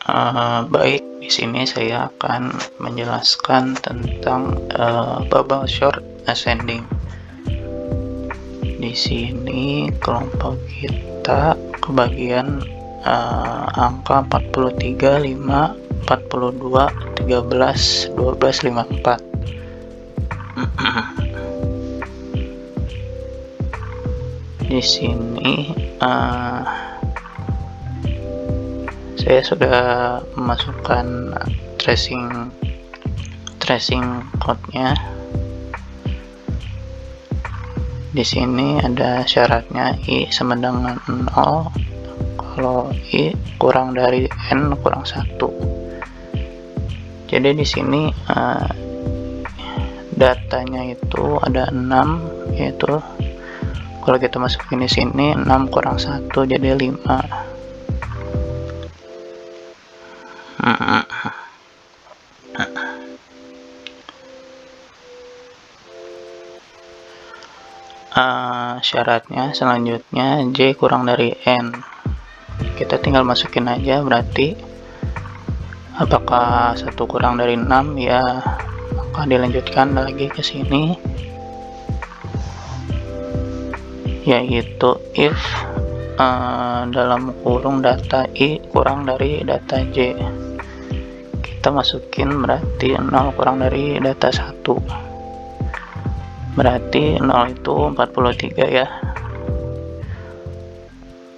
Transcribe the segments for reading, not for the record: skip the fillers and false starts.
Baik, di sini saya akan menjelaskan tentang bubble short ascending. Di sini kelompok kita kebagian angka 43, 5, 42, 13, 12, 54. Di sini saya sudah memasukkan tracing code-nya. Di sini ada syaratnya I sama dengan 0 kalau I kurang dari N kurang 1. Jadi di sini datanya itu ada 6, yaitu kalau kita masukin di sini 6 kurang 1 jadi 5. Syaratnya selanjutnya J kurang dari N. Kita tinggal masukin aja, berarti apakah 1 kurang dari 6 ya, maka dilanjutkan lagi ke sini, yaitu if dalam kurung data I kurang dari data J. Kita masukin berarti 0 kurang dari data 1, berarti 0 itu 43 ya,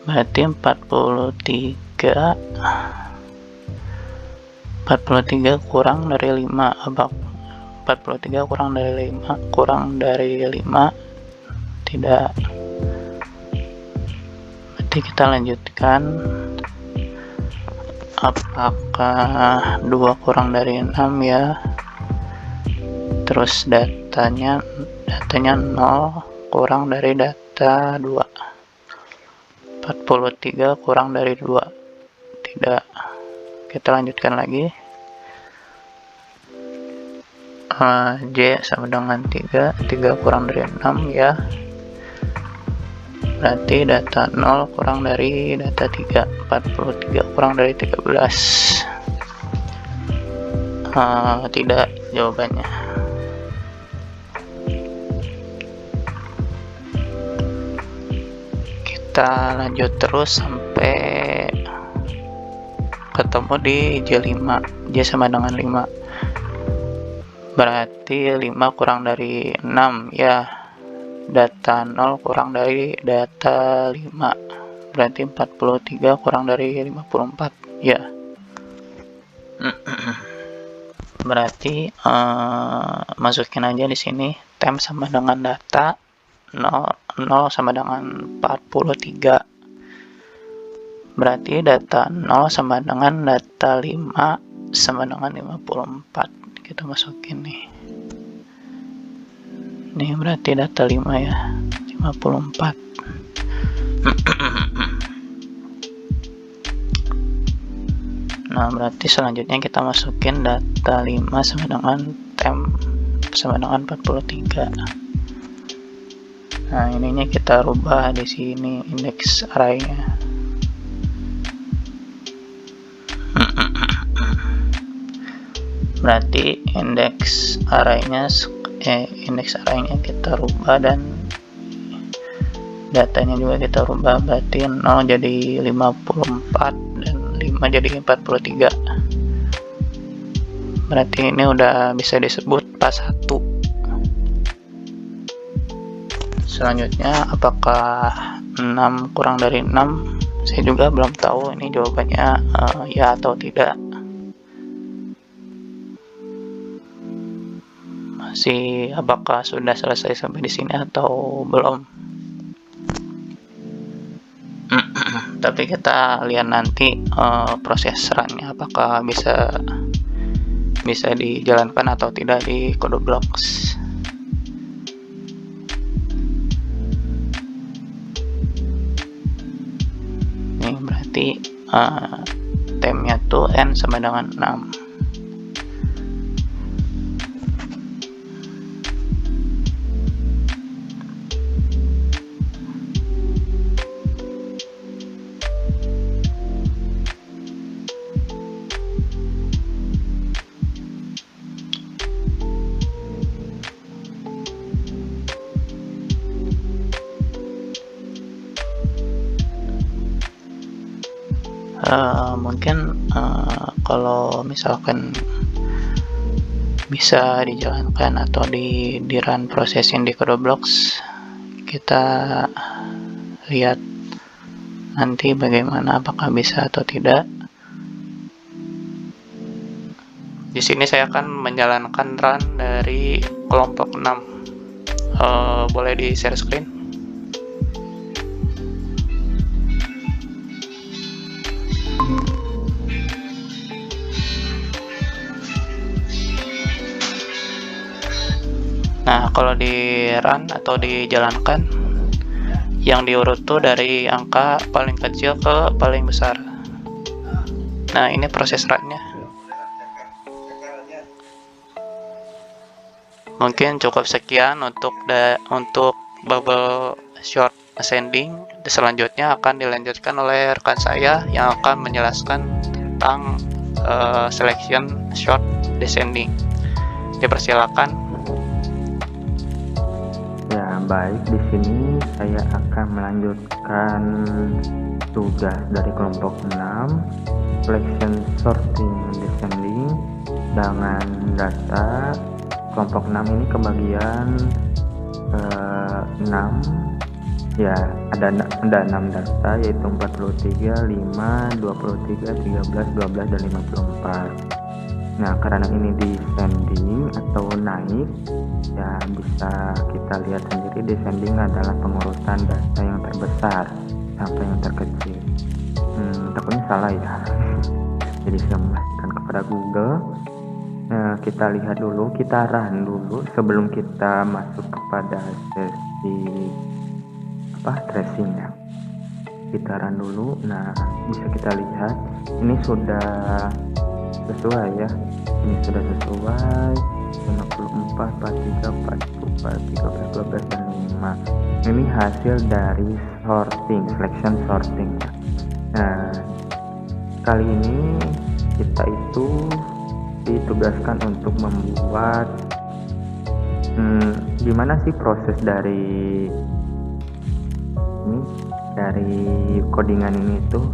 berarti 43 kurang dari 5, 43 kurang dari 5 tidak. Berarti kita lanjutkan, apakah 2 kurang dari 6 ya, terus datanya 0 kurang dari data 2, 43 kurang dari 2 tidak. Kita lanjutkan lagi, J sama dengan 3 kurang dari 6 ya, berarti data 0 kurang dari data 3, 43 kurang dari 13. Tidak jawabannya. Kita lanjut terus sampai ketemu di J5, J sama dengan 5, berarti 5 kurang dari 6 ya, data 0 kurang dari data 5, berarti 43 kurang dari 54 ya. Berarti masukin aja di sini temp sama dengan data 0 sama dengan 43, berarti data 0 sama dengan data 5 sama dengan 54. Kita masukin nih, berarti data 5 ya, 54. Nah, berarti selanjutnya kita masukin data 5 sama dengan temp sama dengan 43. Nah, ininya kita rubah di sini indeks array-nya. Berarti indeks array-nya kita rubah dan datanya juga kita rubah, berarti 0 jadi 54 dan 5 jadi 43. Berarti ini udah bisa disebut pas 1. Selanjutnya apakah 6 kurang dari 6? Saya juga belum tahu ini jawabannya ya atau tidak. Masih apakah sudah selesai sampai di sini atau belum? Tapi kita lihat nanti proses run-nya apakah bisa dijalankan atau tidak di CodeBlocks. Nih berarti temnya tuh N sama dengan 6. Mungkin kalau misalkan bisa dijalankan atau di run processing di CodeBlocks, kita lihat nanti bagaimana, apakah bisa atau tidak. Di sini saya akan menjalankan run dari kelompok 6. Boleh di share screen. Nah, kalau di run atau dijalankan, yang diurut tuh dari angka paling kecil ke paling besar. Nah, ini proses runnya. Mungkin cukup sekian untuk bubble short ascending. Selanjutnya akan dilanjutkan oleh rekan saya yang akan menjelaskan tentang selection short descending. Dipersilakan. Ya, baik, di sini saya akan melanjutkan tugas dari kelompok 6, selection sorting descending, dengan data kelompok 6 ini kebagian 6. Ya, ada 6 data, yaitu 43, 5, 23, 13, 12, dan 54. Nah, karena ini descending atau naik, ya bisa kita lihat sendiri descending adalah pengurutan data yang terbesar sampai yang terkecil. Takutnya salah ya. Jadi saya memastikan kepada Google. Nah, kita lihat dulu, kita run dulu sebelum kita masuk kepada sesi tracing ya. Kita run dulu. Nah, bisa kita lihat ini sudah sesuai ya, ini sudah sesuai 54, 43, 44, 13, 12, dan 5. Ini hasil dari selection sorting ya. Nah, kali ini kita itu ditugaskan untuk membuat gimana sih proses dari codingan ini itu.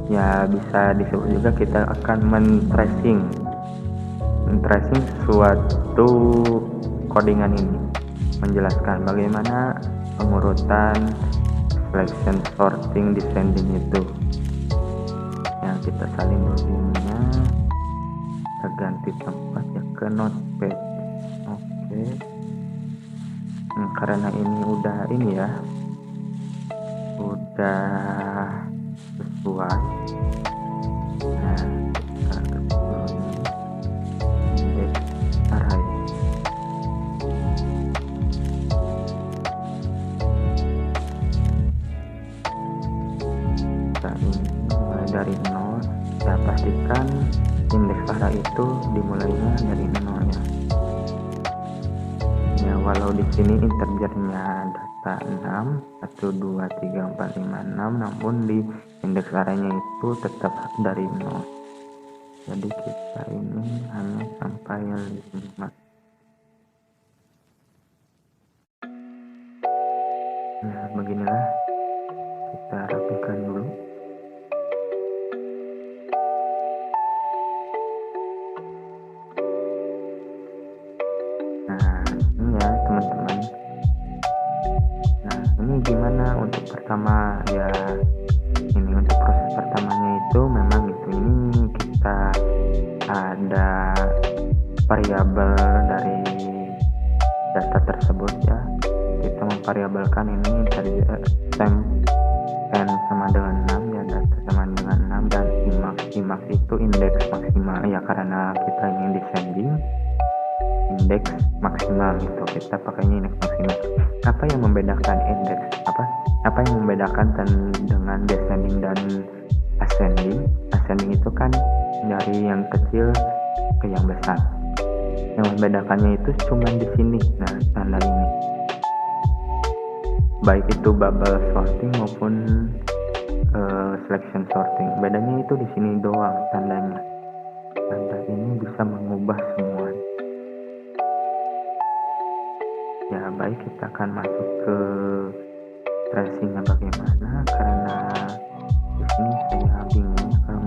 Ya, bisa disebut juga kita akan men-tracing suatu codingan ini, menjelaskan bagaimana pengurutan selection sorting descending itu. Yang kita salin dulunya, kita ganti tempat ya ke notepad. Oke. Karena ini udah sesuai. Nah, kita indeks array. Kita ini mulai dari 0. Ya, pastikan indeks array itu dimulainya dari 0 ya. Ya, walau di sini integernya data 6, 1, 2, 3, 4, 5, 6, namun di indeks arraynya itu tetap dari 0. Jadi kita ini hanya sampai 5. Nah, beginilah, kita rapikan dulu. Nah, ini ya teman-teman. Nah, ini gimana untuk pertama ya. Ini untuk proses pertamanya itu memang ini kita ada variabel dari data tersebut ya. Kita memvariabelkan ini dari temp n sama dengan 6 ya, data sama dengan 6, dan imax itu indeks maksimal ya, karena kita ini descending, indeks maksimal gitu, kita pakainya indeks maksimal. Apa yang membedakan indeks apa yang membedakan dengan descending dan ascending itu kan dari yang kecil ke yang besar. Yang membedakannya itu cuma di sini. Nah, tanda ini, baik itu bubble sorting maupun selection sorting, bedanya itu di sini doang tandanya. Tanda ini bisa mengubah semua. Ya, baik, kita akan masuk ke tracingnya bagaimana, karena di sini saya bingung kalau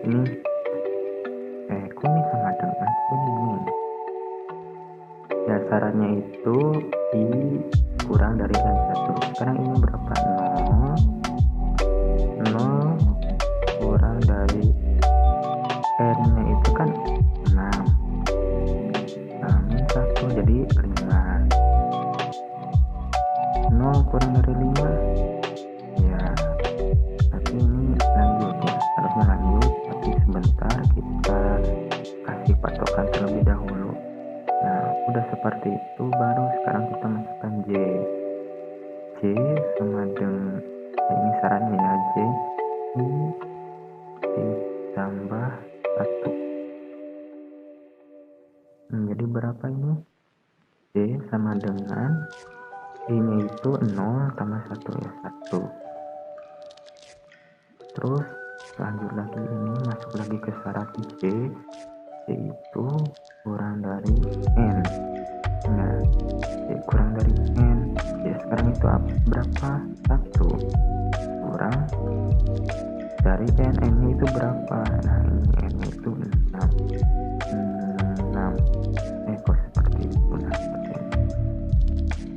sini kok ini sama dengan ini ya, sarannya itu I kurang dari N1. Sekarang ini berapa? 0 kurang dari N nya itu kan 6 min 1 jadi 5. 0 kurang dari 5 ya, tapi ini lanjut ya, harusnya lanjut, tapi sebentar kita kasih patokan terlebih dahulu. Nah udah seperti itu, baru sekarang kita masukkan J sama dengan ini sarannya ya, J ditambah 1. Jadi berapa ini? J sama dengan ini itu 0 tambah 1 ya, 1. Terus lanjut lagi, ini masuk lagi ke syarat J itu kurang dari N. Nah J kurang dari N ya, sekarang itu berapa? 1 kurang dari N. N nya itu berapa? Nah ini N nya itu 6. Kok seperti itu? Nah seperti ini.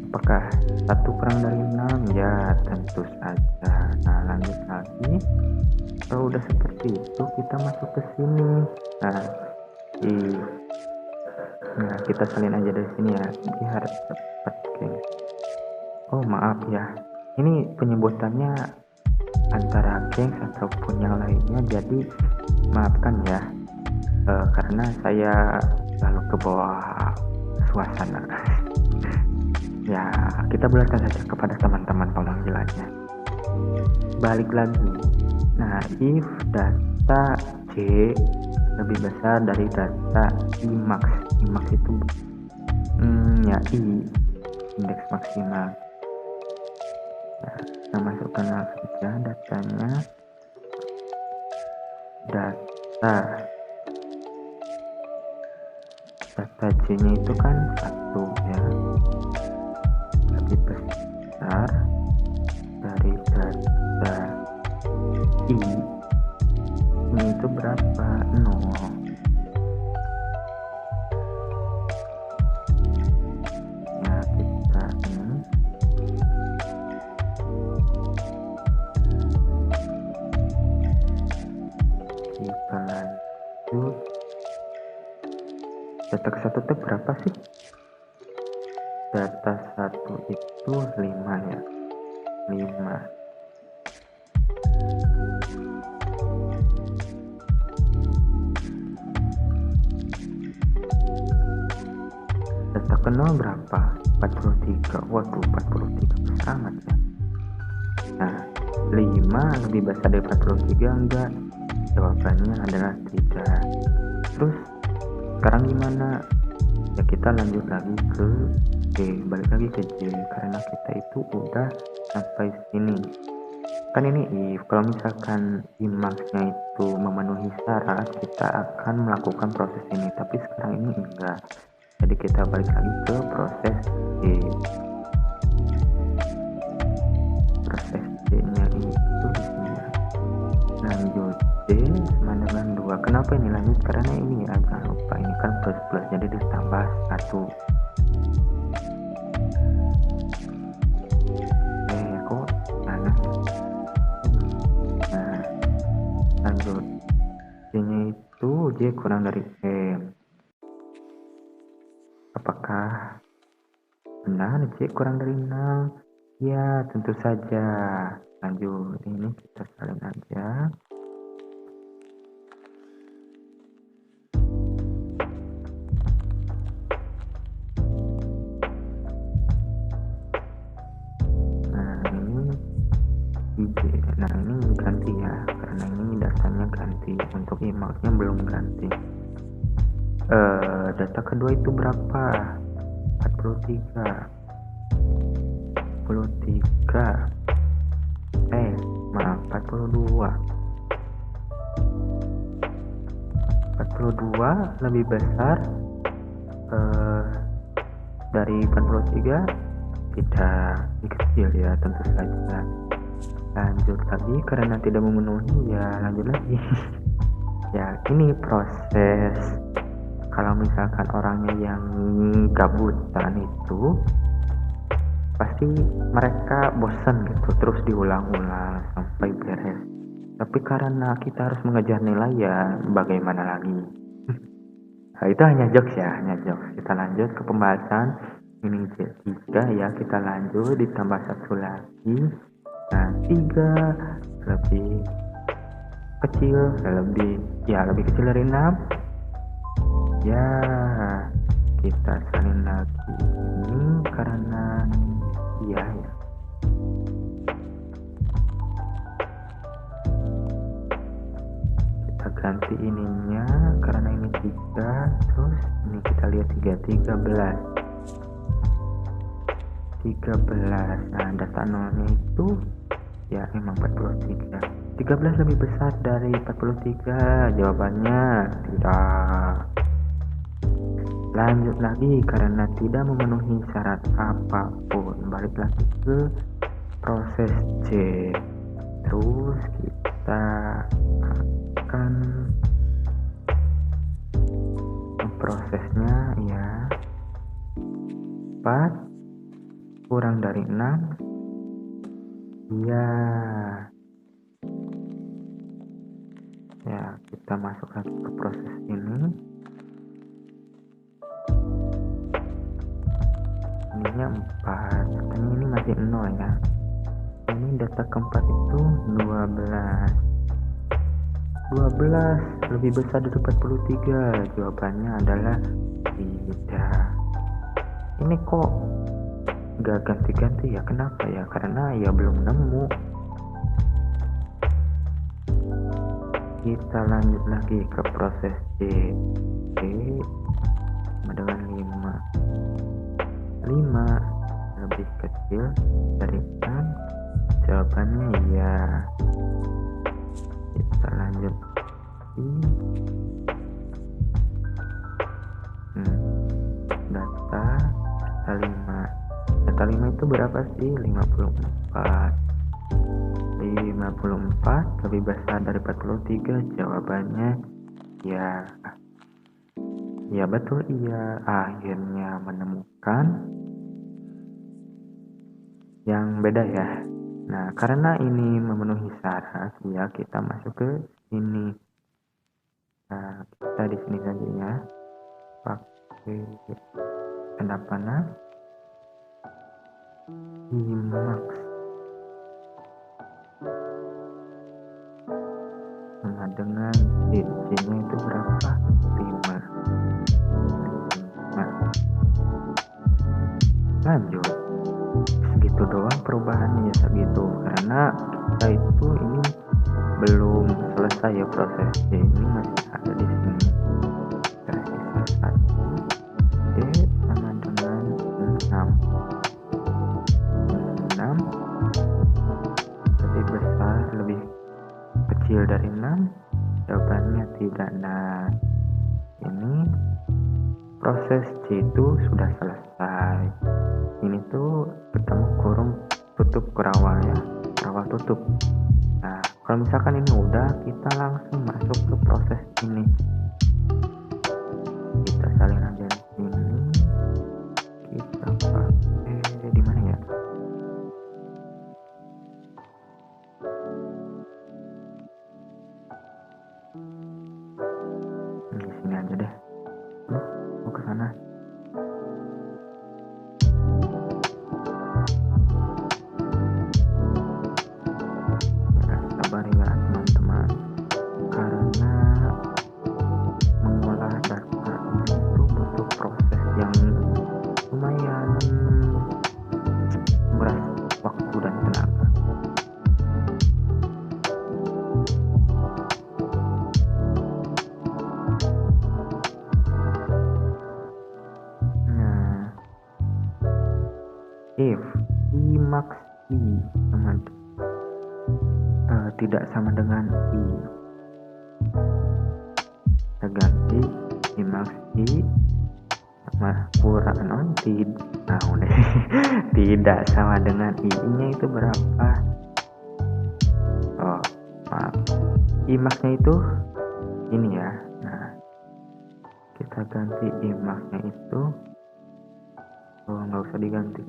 Apakah 1 kurang dari 6? Ya tentu saja. Nah lanjut lagi, kalau udah seperti itu kita masuk ke sini. Nah kita salin aja dari sini ya, ini harus cepat geng. Oh maaf ya, ini penyebutannya antara geng ataupun yang lainnya, jadi maafkan ya, karena saya lalu ke bawah suasana. Ya kita belarkan saja kepada teman-teman pemanggilannya. Balik lagi. Nah if data C lebih besar dari data IMAX. IMAX itu ya I, indeks maksimal. Nah, kita masukkan saja datanya. Data C nya itu kan 1 ya, lebih besar dari data I. Ini itu berapa? 0. Ya kita ini kita lanjut. Data ke 1 itu berapa sih? Data 1 itu 5 ya, 5. Data ke 0 berapa? 43. Waduh 43 besar amat ya. Nah 5 lebih besar dari 43 enggak? Jawabannya adalah tidak. Terus sekarang gimana? Ya kita lanjut lagi ke J, balik lagi ke J, karena kita itu udah sampai sini. Kan ini if, kalau misalkan IMAX-nya itu memenuhi syarat, kita akan melakukan proses ini, tapi sekarang ini enggak. Jadi kita balik lagi ke proses J. Proses J-nya itu di sini. Lanjut J sama dengan 2. Kenapa ini lanjut? Karena ini ya, jangan lupa ini kan plus jadi ditambah 1. Kok aneh? Nah lanjut J nya itu J kurang dari M. Apakah benar J kurang dari 6? Ya tentu saja. Lanjut, ini kita salin aja. Nah ini ganti ya, karena ini datanya ganti, untuk IMAX-nya belum ganti. Data kedua itu berapa? 43. Maaf 42. 42 lebih besar dari 43? Tidak, kecil ya, tentu saja. Lanjut lagi, karena tidak memenuhi ya lanjut lagi. Ya, ini proses kalau misalkan orangnya yang gabutan itu pasti mereka bosan gitu, terus diulang-ulang sampai beres. Tapi karena kita harus mengejar nilai, ya bagaimana lagi. Nah, itu hanya jokes ya, hanya jokes. Kita lanjut ke pembahasan. Ini 3 ya, kita lanjut ditambah 1 lagi. Nah, 3 lebih kecil, lebih kecil dari 6. Ya, kita salin lagi ini karena ya. Kita ganti ininya karena ini 3, terus ini kita lihat 13. Nah, data nolnya itu ya emang 43. 13 lebih besar dari 43, jawabannya tidak. Lanjut lagi karena tidak memenuhi syarat apapun, balik lagi ke proses C. Terus kita akan prosesnya ya 4 kurang dari 6. Ya, kita masuk lagi ke proses ini. Ininya 4, katanya ini masih 0 ya. Ini data keempat itu 12 lebih besar dari 43, jawabannya adalah tidak. Ini kok gak ganti-ganti ya, kenapa ya? Karena ya belum nemu. Kita lanjut lagi ke proses C sama dengan 5 lebih kecil dari 6, jawabannya ya. Kita lanjut data 5 itu berapa sih? 54 lebih besar dari 43, jawabannya ya. Ya betul, iya. Akhirnya menemukan yang beda ya. Nah, karena ini memenuhi syarat ya, kita masuk ke sini. Nah, kita di sini saja ya, pakai tanda panah Imax sama dengan C-nya itu berapa? 5. Lanjut, segitu doang perubahannya ya, segitu. Karena kita itu ini belum selesai ya prosesnya, ini masih ada di sini. Kita sisa 1. D sama dengan 6 lebih besar, lebih kecil dari 6, jawabannya tidak. Nah, ini proses C itu sudah selesai. Ini tuh ketemu kurung tutup kurawa ya, kurawa tutup. Nah, kalau misalkan ini udah, kita langsung masuk ke proses ini. Kita salin aja di sini. Kita pakai di mana ya? Di sini aja deh. Mau ke sana. Sabar ya teman-teman, karena mengolah data ini itu butuh proses yang lumayan menguras waktu dan tenaga. Nah, if Imax I sama tidak sama dengan I, kita ganti Imax I sama kurang udah tidak sama dengan I nya itu berapa? Oh maaf, Imax nya itu ini ya. Nah, kita ganti imaxnya itu, nggak usah diganti,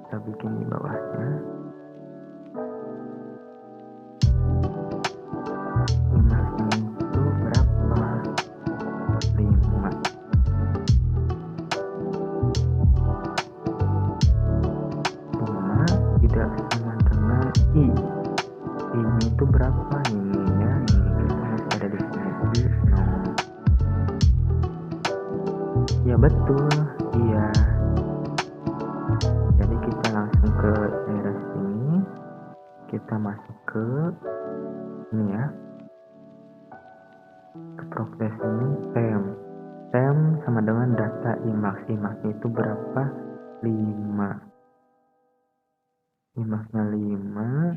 kita bikin di bawahnya. Imaxnya itu berapa? 5. Tidak sama dengan i. I-nya itu berapa? Ini ya, ini kita masih ada di sini di 0. Ya betul, iya. Jadi kita langsung ke daerah sini, kita masuk ke ini ya, ke progress ini, tem sama dengan data imax. Imaxnya itu berapa? 5. Imaxnya 5,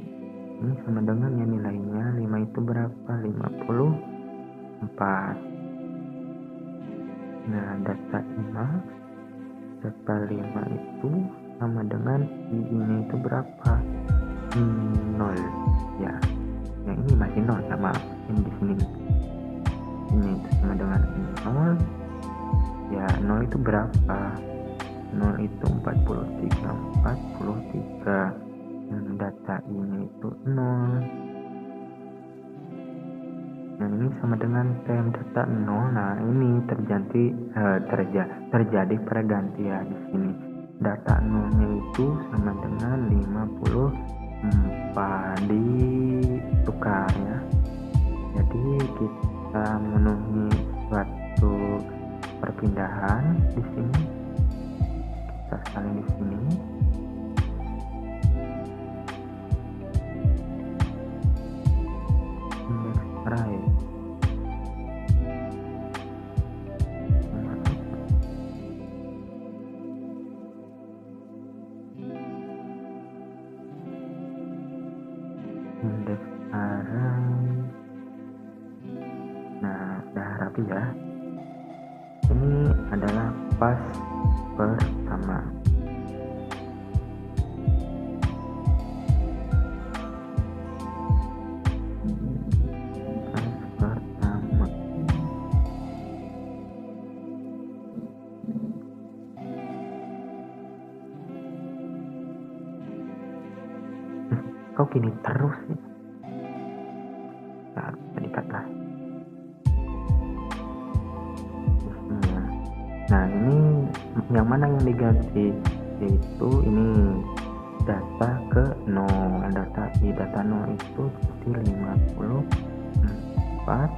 ini sama dengan ya nilainya 5 itu berapa? 54. Nah, data imax, data 5 itu sama dengan i-nya itu berapa? 0 ya. Yang ini masih 0 sama ini di sini. Ini itu sama dengan 0. Ya, 0 itu berapa? 0 itu 43. Data i-nya itu 0. Dan ini sama dengan tem data 0. Nah, ini terjadi pergantian di sini. Data 0-nya itu sama dengan 54 ditukar ya. Jadi kita memenuhi suatu perpindahan di sini. Kita salin di sini. Index array. Index array. Nah, udah rapi ya. Ini adalah pas pertama. Kau gini terus sih. Nah, dikat lah. Nah, ini yang mana yang diganti? Yaitu ini data ke 0. Data 0 itu jadi 54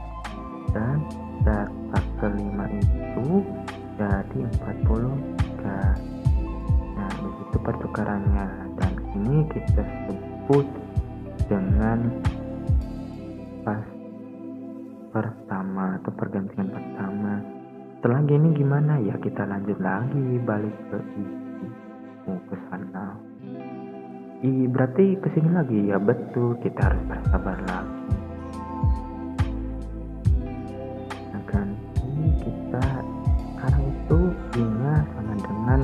dan data ke 5 itu jadi 43. Nah, begitu pertukarannya, dan ini kita sebut dengan pas pertama atau pergantian pertama. Setelah gini gimana ya, kita lanjut lagi balik ke i, ke sana. I berarti ke sini lagi ya, betul, kita harus bersabar lagi. Nah, ganti kita sekarang itu i-nya sama dengan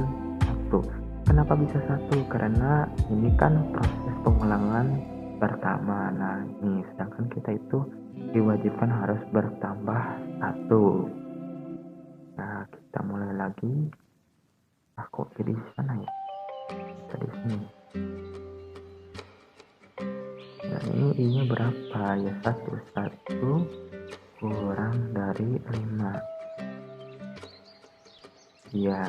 1. Kenapa bisa 1? Karena ini kan proses pengulangan pertama. Nah, ini sedangkan kita itu diwajibkan harus bertambah 1. Nah, kita mulai lagi. Kok jadi sana ya? Tadi sini. Nah, ini i-nya berapa ya? 1 kurang dari 5. Ya,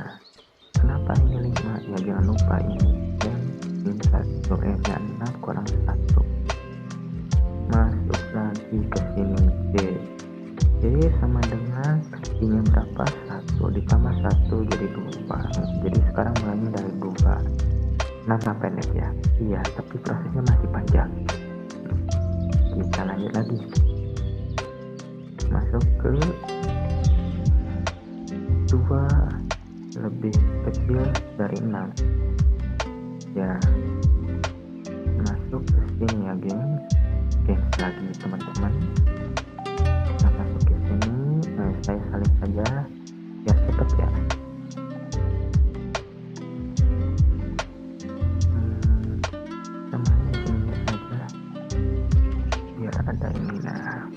kenapa ini 5? Ya, jangan lupa ini dan ini 1, 6 kurang 1. Masuk lagi ke sini D. D sama dengan i-nya berapa? 1 ditambah 1 jadi 2. Jadi sekarang mulainya dari 2. Nah, pendek ya. Iya, tapi prosesnya masih panjang. Kita lanjut lagi. Masuk ke 2 lebih kecil dari 6. Ya. Masuk ke sini ya, geng. Lagi teman-teman. Nah, masuk ke sini. Nah, saya salin saja biar cepet ya. Namanya sini saja biar ada ini. Nah,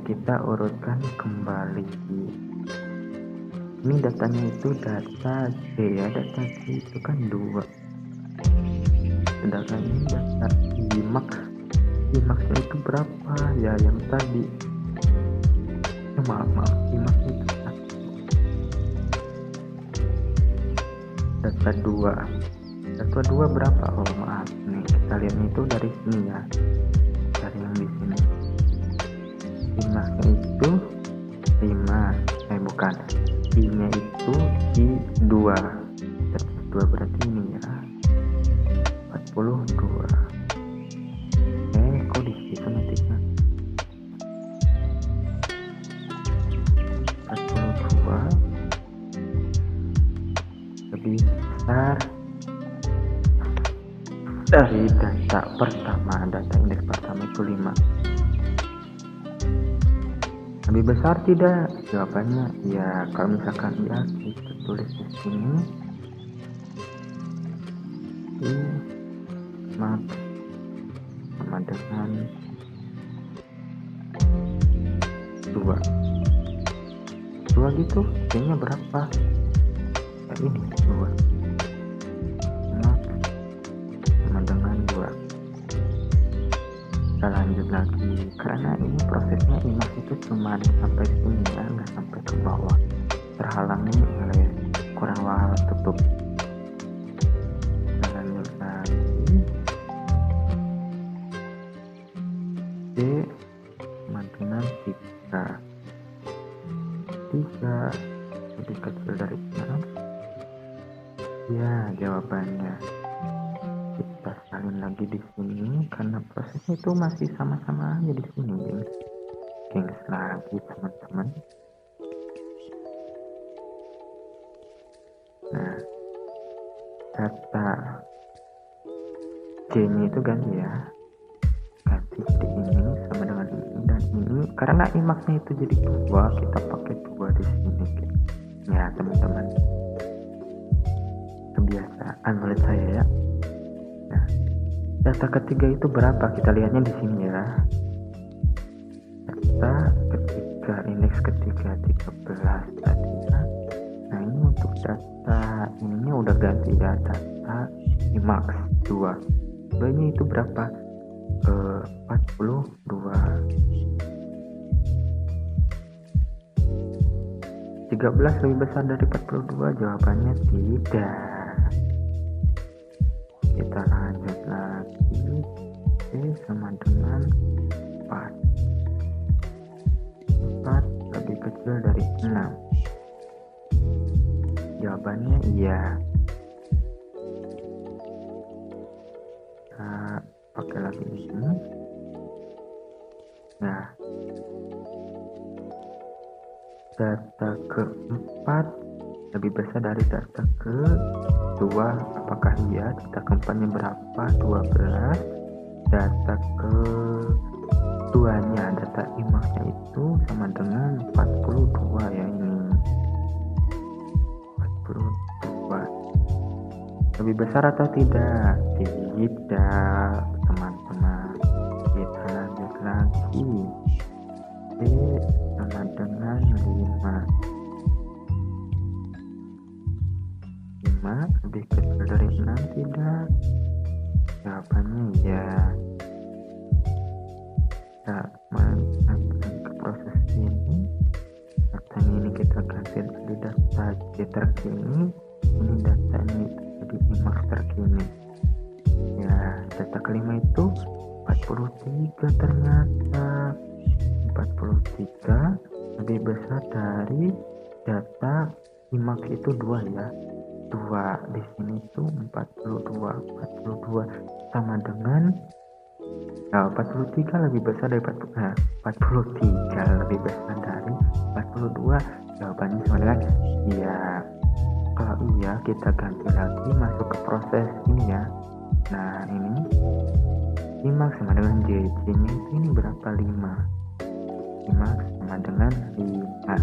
kita urutkan kembali. Ini datanya itu data C ya, data C itu kan 2, sedangkan ini data IMAX. IMAX-nya itu berapa ya, yang tadi maaf IMAX itu data 2 berapa, oh maaf nih, kita lihat itu dari sini ya, dari yang di sini. IMAX-nya itu 5, bukan, I-nya itu I2, 2 berarti ini ya 42. Kok di situ nantinya 42 lebih besar dari data pertama, data indeks pertama itu 5. Lebih besar tidak? Jawabannya ya. Kalau misalkan ya, kita tulis di sini maaf sama dengan 2 gitu. Kayaknya berapa? Ya, ini 2 sama dengan 2. Kita lanjut lagi, karena ini prosesnya IMAX itu cuma sampai sini ya, nggak sampai ke bawah, terhalangi oleh kurang wahal tutup. Kita lanjut lagi, D sama dengan 3 lebih kecil dari 6 ya, jawabannya. Kita salin lagi di sini karena prosesnya itu masih sama-sama aja di sini, gengs lagi teman-teman. Nah, data C-nya itu ganti ya, ganti di ini sama dengan ini dan ini, karena IMAX-nya itu jadi 2, kita pakai 2 di sini ya teman-teman, kebiasaan menurut saya ya. Nah, data ketiga itu berapa? Kita lihatnya di sini ya. Data ketiga, indeks ketiga 13 tadi ya. Nah, ini untuk data ininya udah ganti ya, data IMAX 2. Ini itu berapa? 42. 13 lebih besar dari 42? Jawabannya tidak. Kita lanjut lagi, C sama dengan 4 lebih kecil dari 6. Jawabannya iya. Kita pakai lagi ini. Nah, data keempat lebih besar dari data ke-2, apakah iya? Data keempatnya berapa? 12. Data ke-2-nya, data IMAX-nya itu sama dengan 42 ya, ini 42. Lebih besar atau tidak? Tidak teman-teman. Kita lanjut lagi, D sama dengan 5 lebih kecil dari 6 tidak? Jawabannya ya. Kita lanjutkan ke proses ini. Datanya ini kita ganti dari data C terkini, ini datanya itu jadi IMAX terkini ya. Data kelima itu 43 ternyata. 43 lebih besar dari data IMAX itu 2 ya. 2 di sini itu 42 sama dengan 43 lebih besar dari 43 lebih besar dari 42. Jawabannya sama dengan iya. Kalau iya, kita ganti lagi masuk ke proses ini ya. Nah, ini IMAX sama dengan J nya ini berapa? 5. IMAX sama dengan 5.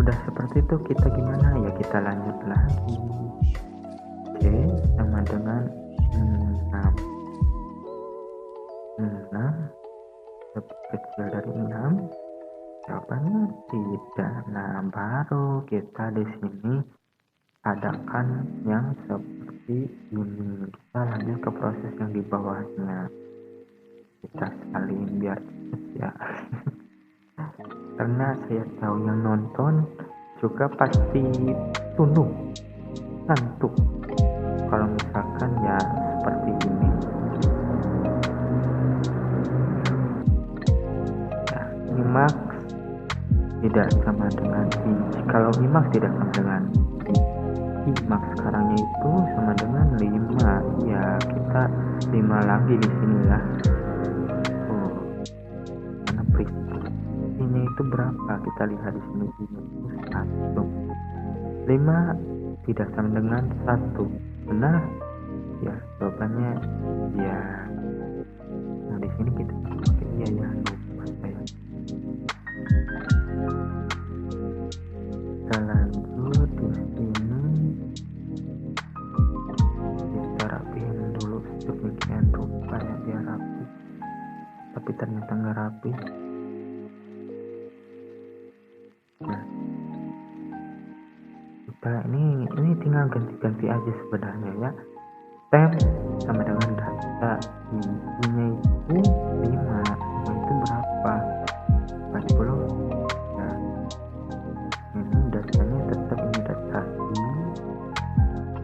Udah seperti itu, kita gimana ya, kita lanjut lagi. C sama dengan 6 lebih kecil dari 6? Jawabannya tidak. Nah, baru kita di sini adakan yang seperti ini. Kita lanjut ke proses yang di bawahnya. Kita salin biar cepet ya. Karena saya tahu yang nonton juga pasti tunduk, ngantuk kalau misalkan ya seperti ini. Nah, IMAX tidak sama dengan I. Kalau IMAX tidak sama dengan I, IMAX sekarangnya itu sama dengan 5. Ya, kita 5 lagi di sini ya. Oh, mana ini itu berapa? Kita lihat di sini ini itu 1. 5 tidak sama dengan 1. Benar? Ya, jawabannya ya. Nah, di sini kita pakai iya ya, lupa saya. Kita lanjut di sini. Kita rapiin dulu sedemikian rupa ya biar rapi. Tapi ternyata nggak rapi. Nah, kita ini tinggal ganti-ganti aja sebenarnya ya. Tab sama dengan data I-nya itu 5. Itu berapa? 40. Nah, ini datanya tetap ini data I.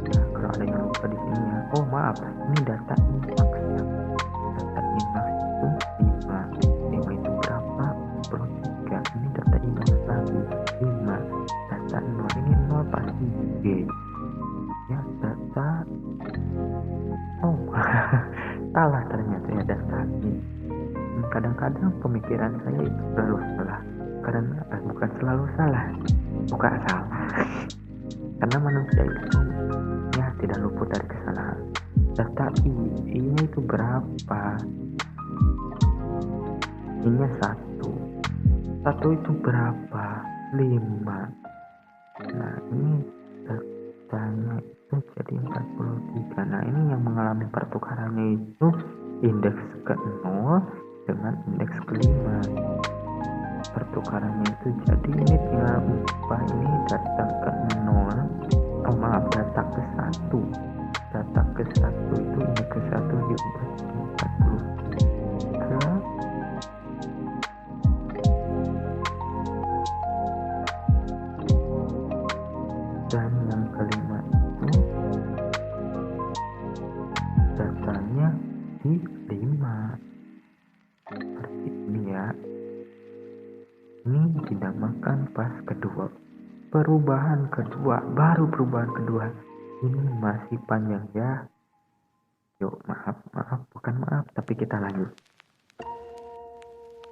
Nah, kalau ada yang lupa di sini ya. Oh maaf, ini data IMAX ya. Data IMAX itu 5. 5 itu berapa? 43. Ini data IMAX lagi 5. Data 0 ini 0 pasti G. Ya, data salah ternyata ya data ini. Kadang-kadang pemikiran saya itu selalu salah. Karena bukan selalu salah, bukan salah. Karena manusia itu ya tidak luput dari kesalahan. Data I-nya itu berapa? I-nya 1. 1 itu berapa? 5. Nah, ini datanya itu jadi 43. Nah, ini yang mengalami pertukarannya itu indeks ke 0 dengan indeks ke 5. Pertukarannya itu jadi ini tinggal ubah ini data ke 0. Oh maaf, data ke 1. Data ke 1 itu ini ke 1 diubah jadi 43. Dan yang kelima itu datanya di 5 seperti ini ya. Ini dinamakan pas kedua. Perubahan kedua, baru perubahan kedua. Ini masih panjang ya. Yuk, maaf, bukan maaf, tapi kita lanjut.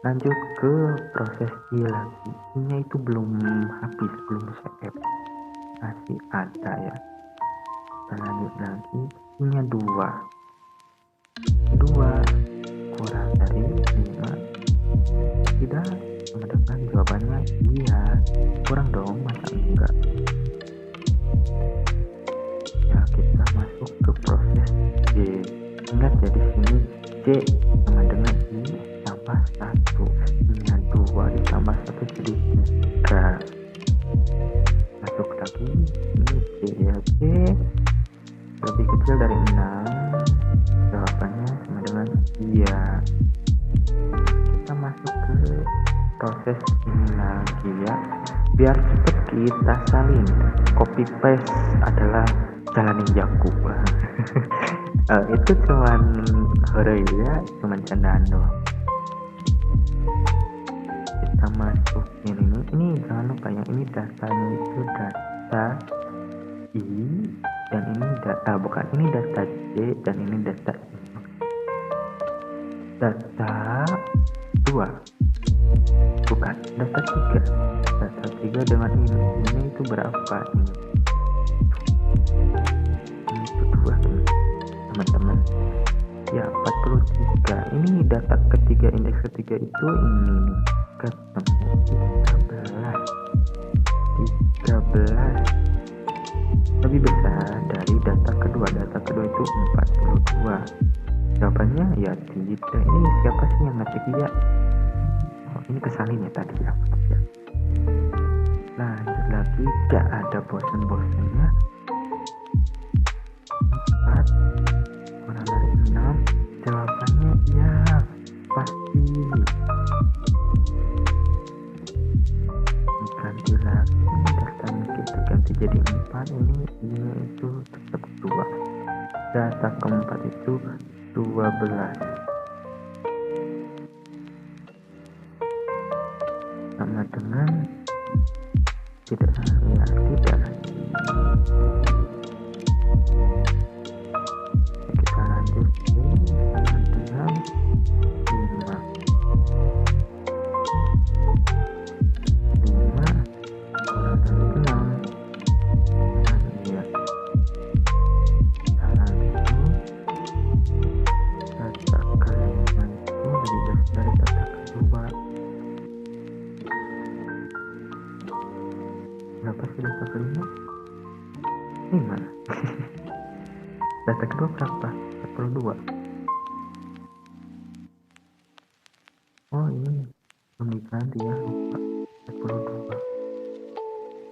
Lanjut ke proses I lagi. I-nya itu belum habis, belum save. Masih ada ya. Kita lanjut lagi. I-nya 2 kurang dari 5 tidak sama dengan jawabannya iya. Kurang dong, masa enggak? Ya, kita masuk ke proses J. Ingat ya, di sini J sama dengan I tambah 1. I-nya 2 ditambah 1 jadi 3. Masuk lagi, ini J ya. J lebih kecil dari 6. Jawabannya sama dengan iya. Kita masuk ke proses ini lagi ya. Biar cepet kita salin. Copy paste adalah jalan ninjaku. Itu cuman hore ya, cuman candaan doang. Kita masuk ini jangan lupa ya, ini datanya itu data I dan ini data bukan, ini data J dan ini data I. Data 2 bukan, data 3. Data 3 dengan ini itu berapa ini? Ini itu 2 teman-teman ya, 43. Ini data ketiga, indeks ketiga itu ini nih, ketemu 13 lebih besar dari data kedua. Data kedua itu 42. Jawabannya ya tidak. Ini siapa sih yang ngetik ya? ini kesalin ya tadi ya, maaf ya. Lanjut lagi, gak ada bosan-bosannya. 4 kurang dari 6, jawabannya ya pasti. Ganti lagi datanya, kita ganti jadi 4, ini itu tetap 2. Data keempat itu 12 sama dengan tidak ya, tidak. Kita lanjut sama dengan 5 kurang dari 6. Iya, kita lanjut. Data kelima itu lebih besar dari data kedua. Berapa sih data kelima? 5. Data kedua berapa? 42. Oh ini belum diganti ya, lupa. 42.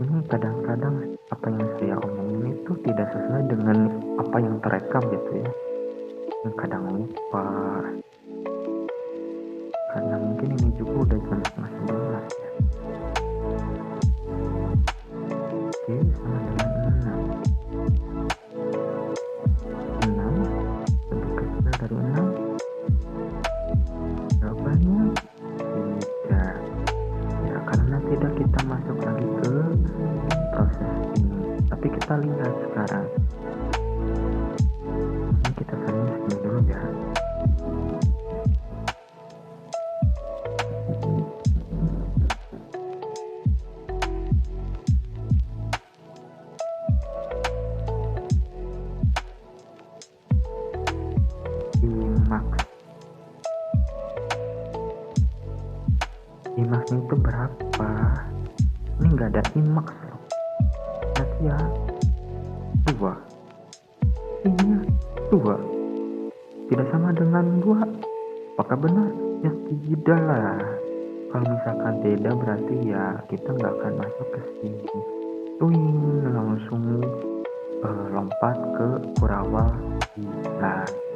Ini kadang-kadang apa yang saya omongin itu tidak sesuai dengan apa yang terekam gitu ya. Kadang lupa. Karena mungkin ini juga udah jam 10:30 ya. Oke, sama dengan 6 lebih kecil dari 6. Jawabannya tidak ya, karena tidak kita masuk lagi ke proses ini. Tapi kita lihat sekarang, ini kita salin segini dulu ya. Imax itu berapa? Ini nggak ada Imax loh. Berarti ya 2. Ini 2 tidak sama dengan 2. Apakah benar? Ya tidak lah. Kalau misalkan beda berarti ya kita nggak akan masuk ke sini. Langsung lompat ke Kurawa lagi.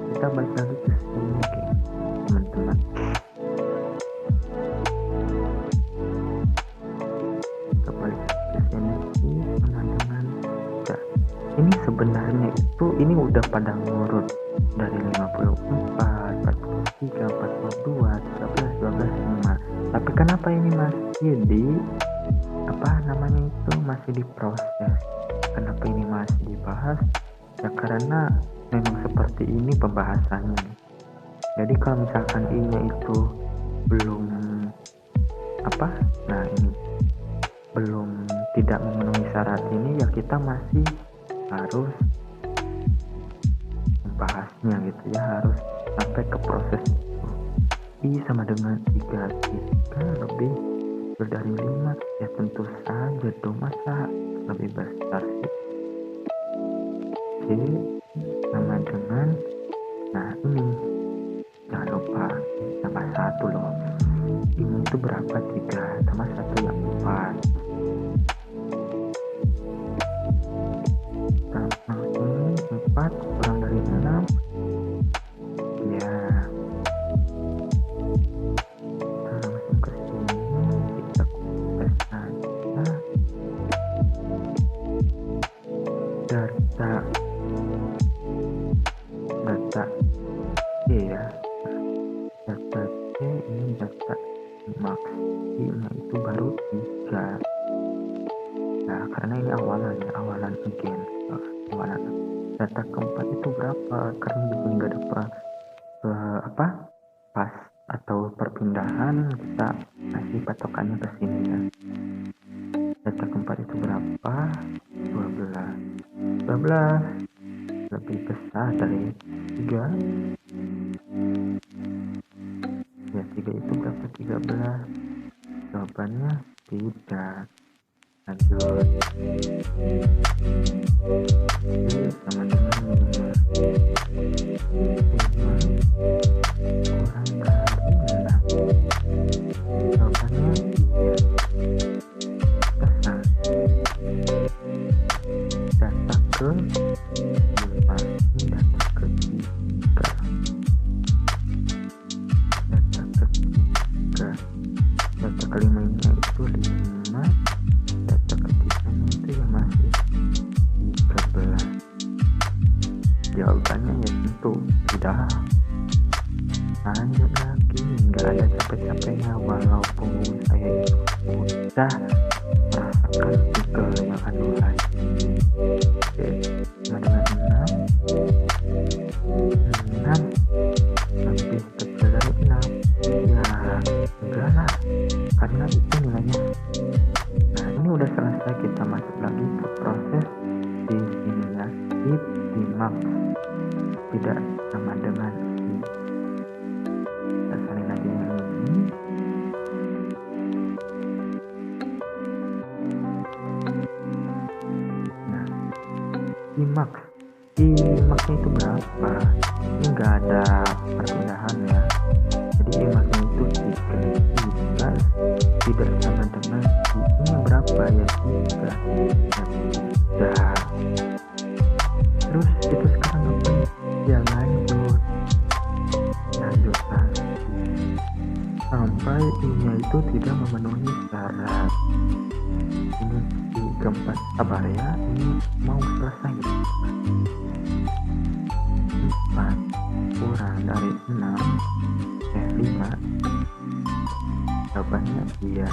Kita balik lagi ke sini, oke, teman-teman. Kita balik ke sini sama dengan ini sebenarnya itu ini udah pada ngurut dari 54, 43, 42, 13, 12, 5. Tapi kenapa ini masih di masih diproses? Kenapa ini masih dibahas? Ya karena memang seperti ini pembahasannya. Jadi kalau misalkan ini itu belum ini belum tidak memenuhi syarat ini, ya kita masih harus membahasnya gitu ya, harus sampai ke proses itu. I sama dengan 3 lebih dari 5, ya tentu saja dong, masa lebih besar sih. Oke, sama dengan ini jangan lupa tambah 1 loh. Ini itu berapa? 3 tambah 1 yang 4. Tambah ini 4 kurang dari 6 ya. Kita langsung ke sini, kita tes saja data C ya. Data C ini data maksimal itu baru 3. Nah karena ini awalan again, awalan. Data keempat itu berapa? Karena juga nggak ada pas atau perpindahan, kita kasih patokannya ke sini ya. Data keempat itu berapa? 12 lebih besar dari 3. Ya 3 itu berapa? 13. Jawabannya tidak. lanjut. Oke, sama dengan 5 kurang dari 6. Jawabannya iya. Tepat. Data ke 5 ini data ketiga. Data kelima ini itu 5, data ketiganya itu yang masih 13. Jawabannya ya tentu tidak. Lanjut lagi, nggak ada capek-capeknya walaupun saya itu udah merasakan pegel yang aduhai. Oke, sama dengan 6 lebih kecil dari 6 ya enggak lah, karena itu nilainya. Nah, ini udah selesai, kita masuk lagi ke proses di sini ya, if di max tidak sama dengan i. Kita salin lagi yang ini. Nah, i max nya itu berapa? Ini enggak ada perpindahan ya, jadi i max nya itu 3 tidak sama dengan i nya berapa ya, 3 ya 3. Terus itu sekarang apa ya, lanjut lagi sampai i nya itu tidak memenuhi syarat. Ini di keempat, sabar ya, ini mau selesai gitu. 4 kurang dari 6 5. Jawabannya iya.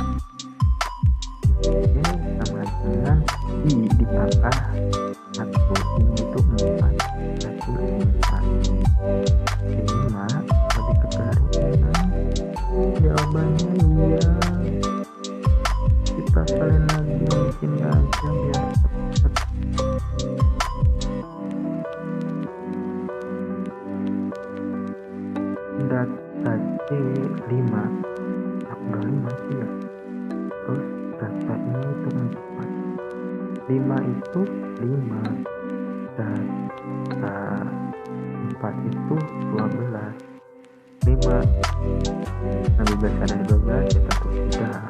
Oke, sama dengan i ditambah 1, ini itu 4, berarti 5 lebih kecil dari 6. Jawabannya iya. Kita salin lagi di sini aja biar cepet. Data C5 udah 5 sih ya. Terus data ini itu 4. 5 itu 5, data 4 itu 12. 5 lebih besar dari 12 ya tentu tidak.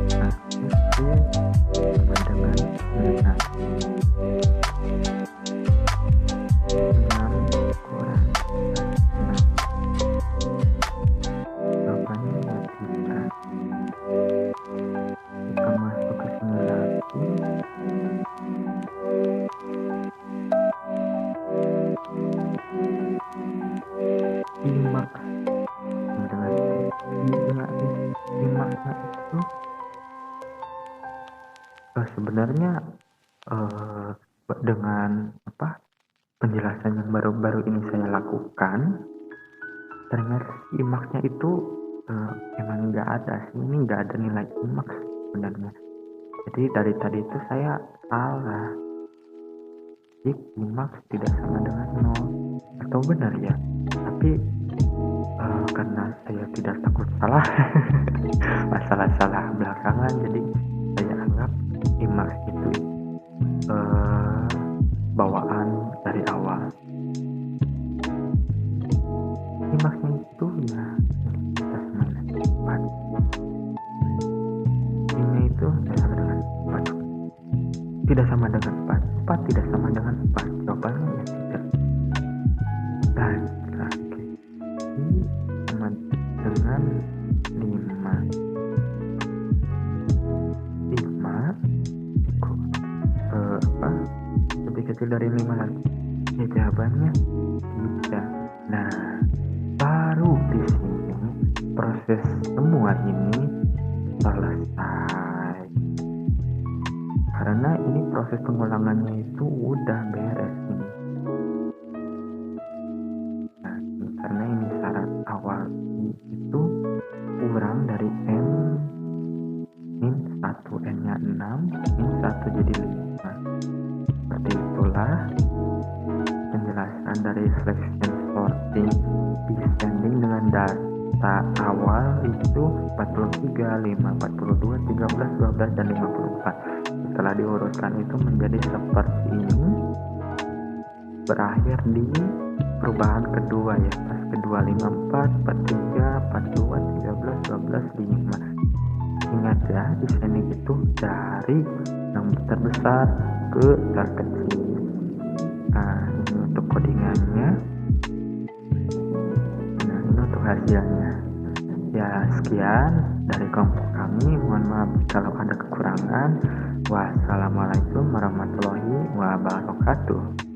Nah, ini sama dengan 6. 6 kurang 6. Jawabannya ya tidak. Kita masuk ke sini lagi. I max dengan i max itu sebenarnya dengan penjelasan yang baru-baru ini saya lakukan, ternyata i max-nya itu emang nggak ada sih, ini nggak ada nilai i max sebenarnya. Jadi dari tadi itu saya salah, if i max tidak sama dengan 0, atau benar ya, tapi karena saya tidak takut salah masalah-salah belakangan, jadi saya anggap i max itu bawaan dari awal. I max-nya itu ya kita sama dengan 4. I nya itu sama dengan 4, tidak sama dengan 4. 4 tidak sama dengan 4. Jawabannya ya tidak. Dan lagi i sama dengan 5. 5 lebih kecil dari 5 lagi ya, jawabannya tidak. Nah, baru di sini proses semua ini selesai, karena ini proses pengulangannya itu udah beres ini. Nah, karena ini syarat awal itu kurang dari n min 1, n nya 6, min 1 jadi 5. Seperti itulah penjelasan dari selection sorting descending dengan data awal itu 43, 5, 42, 13, 12, dan 54. Setelah diurutkan itu menjadi seperti ini, berakhir di perubahan kedua ya, pas kedua 54, 43, 42, 13, 12, 5. Ingat ya, di sini itu dari yang terbesar ke terkecil. Nah, ini untuk codingannya. Nah, ini untuk hasilnya. Ya, sekian dari kelompok kami. Mohon maaf kalau ada kekurangan. Wassalamualaikum warahmatullahi wabarakatuh.